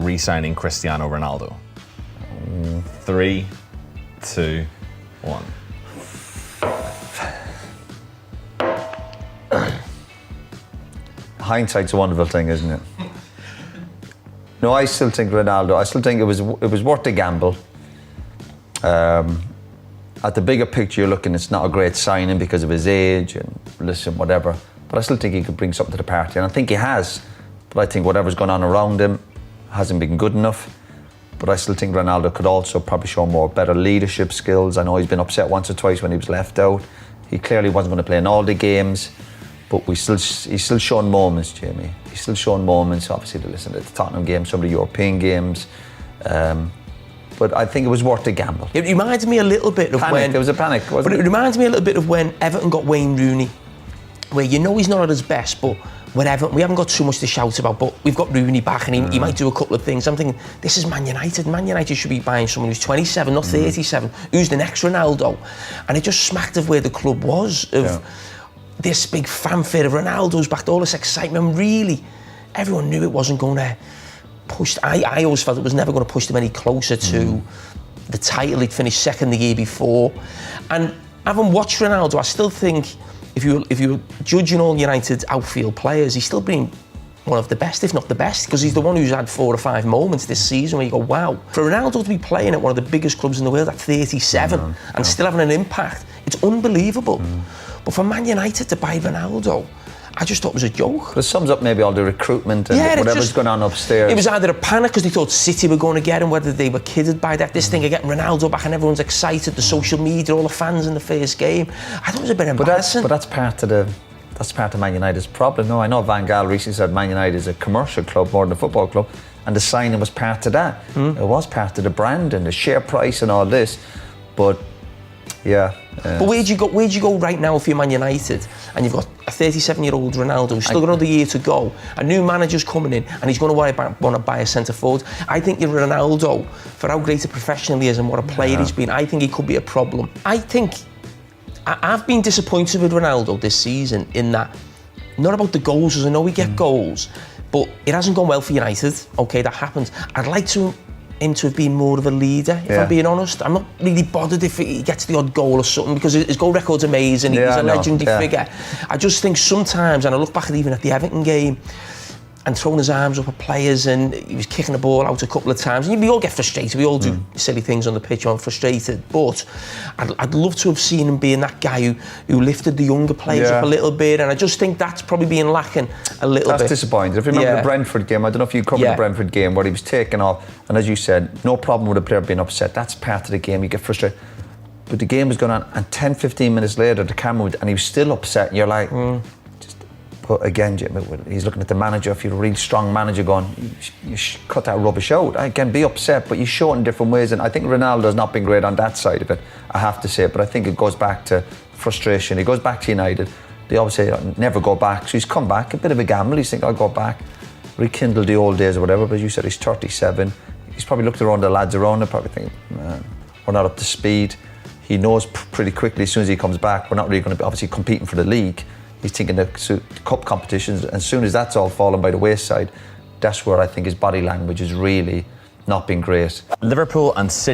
re-signing Cristiano Ronaldo? 3, 2, 1. Hindsight's a wonderful thing, isn't it? No, I still think Ronaldo. I still think it was worth the gamble. At the bigger picture, you're looking, it's not a great signing because of his age and listen, whatever. But I still think he could bring something to the party, and I think he has. But I think whatever's gone on around him hasn't been good enough. But I still think Ronaldo could also probably show more better leadership skills. I know he's been upset once or twice when he was left out. He clearly wasn't going to play in all the games, but he's still showing moments, Jamie. He's still showing moments, obviously, to listen to the Tottenham games, some of the European games. But I think it was worth the gamble. It reminds me a little bit of when... There was a panic, wasn't it? But it reminds me a little bit of when Everton got Wayne Rooney, where you know he's not at his best, but whatever, we haven't got too much to shout about, but we've got Rooney back and he might do a couple of things. I'm thinking, this is Man United. Man United should be buying someone who's 27, not 37, who's the next Ronaldo. And it just smacked of where the club was, of this big fanfare of Ronaldo's back, all this excitement. Really, everyone knew it wasn't going to push. I always felt it was never going to push them any closer to the title. He'd finished second the year before. And having watched Ronaldo, I still think if you were judging all United outfield players, he's still been one of the best, if not the best, because he's the one who's had 4 or 5 moments this season where you go, wow. For Ronaldo to be playing at one of the biggest clubs in the world at 37 and still having an impact, it's unbelievable. But for Man United to buy Ronaldo, I just thought it was a joke. But it sums up maybe all the recruitment and whatever's going on upstairs. It was either a panic because they thought City were going to get him, whether they were kidded by that. This thing of getting Ronaldo back and everyone's excited, the social media, all the fans in the first game. I thought it was a bit embarrassing. But that's part of Man United's problem. No, I know Van Gaal recently said Man United is a commercial club more than a football club, and the signing was part of that. It was part of the brand and the share price and all this. But yeah. But where'd you go right now if you're Man United and you've got a 37-year-old Ronaldo who's still got another year to go, a new manager's coming in and he's going to want to buy a centre forward? I think you're Ronaldo, for how great a professional he is and what a player he's been, I think he could be a problem. I think I've been disappointed with Ronaldo this season in that, not about the goals, as I know we get goals, but it hasn't gone well for United. Okay, that happens. I'd like him to have been more of a leader, if I'm being honest. I'm not really bothered if he gets the odd goal or something, because his goal record's amazing. He's a legendary figure. I just think sometimes, and I look back even at the Everton game, and throwing his arms up at players, and he was kicking the ball out a couple of times. And we all get frustrated. We all do silly things on the pitch. I'm frustrated, but I'd love to have seen him being that guy who lifted the younger players up a little bit. And I just think that's probably been lacking a little bit. That's disappointing. If you remember the Brentford game, I don't know if you covered the Brentford game where he was taken off, and as you said, no problem with a player being upset. That's part of the game. You get frustrated. But the game was going on, and 10, 15 minutes later, the camera and he was still upset. And you're like. But again, he's looking at the manager. If you're a really strong manager going, you cut that rubbish out. Again, be upset, but you show it in different ways. And I think Ronaldo's not been great on that side of it, I have to say. But I think it goes back to frustration. He goes back to United. They always say, never go back. So he's come back, a bit of a gamble. He's thinking, I'll go back, rekindle the old days or whatever. But as you said, he's 37. He's probably looked around the lads around him, probably thinking, man, we're not up to speed. He knows pretty quickly as soon as he comes back, we're not really going to be obviously competing for the league. He's thinking the cup competitions, and as soon as that's all fallen by the wayside, that's where I think his body language has really not been great. Liverpool and City